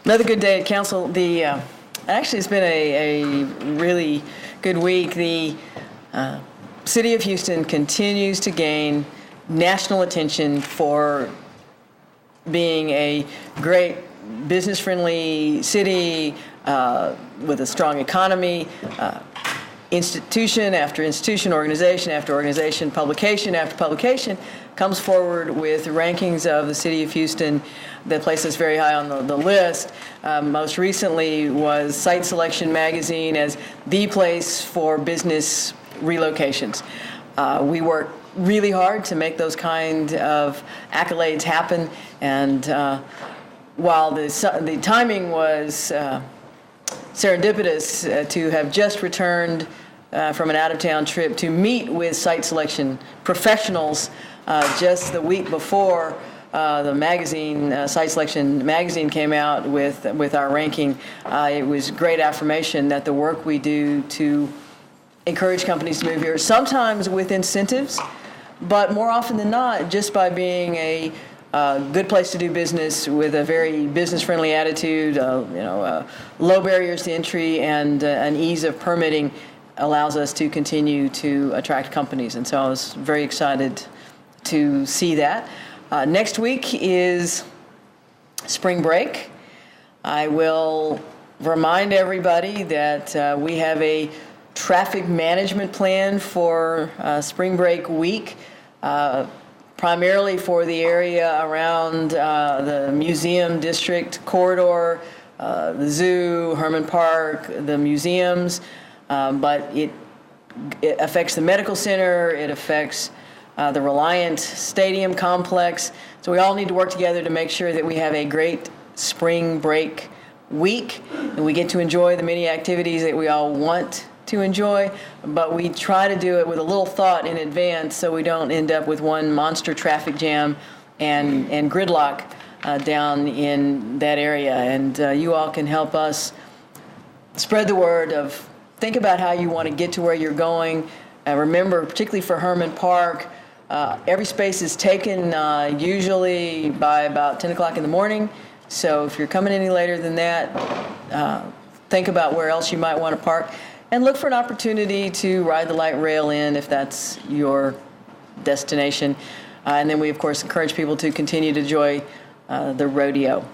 Another good day at council. Actually, it's been a really good week. The city of Houston continues to gain national attention for being a great business-friendly city with a strong economy. Institution after institution, organization after organization, publication after publication comes forward with rankings of the city of Houston that place us very high on the list. Most recently was Site Selection magazine as the place for business relocations. We work really hard to make those kind of accolades happen, and while the timing was serendipitous to have just returned from an out-of-town trip to meet with site selection professionals just the week before the magazine, Site Selection magazine, came out with our ranking. It was great affirmation that the work we do to encourage companies to move here, sometimes with incentives, but more often than not, just by being a good place to do business with a very business-friendly attitude, low barriers to entry, and an ease of permitting allows us to continue to attract companies. And so I was very excited to see that. Next week is spring break. I will remind everybody that we have a traffic management plan for spring break week, primarily for the area around the museum district corridor, the zoo, Herman Park, the museums, but it affects the medical center, it affects the Reliant Stadium complex. So we all need to work together to make sure that we have a great spring break week and we get to enjoy the many activities that we all want to enjoy, but we try to do it with a little thought in advance so we don't end up with one monster traffic jam and gridlock down in that area. And you all can help us spread the word of think about how you want to get to where you're going. Remember, particularly for Herman Park, every space is taken usually by about 10 o'clock in the morning. So if you're coming any later than that, think about where else you might want to park. And look for an opportunity to ride the light rail in if that's your destination. And then we, of course, encourage people to continue to enjoy the rodeo.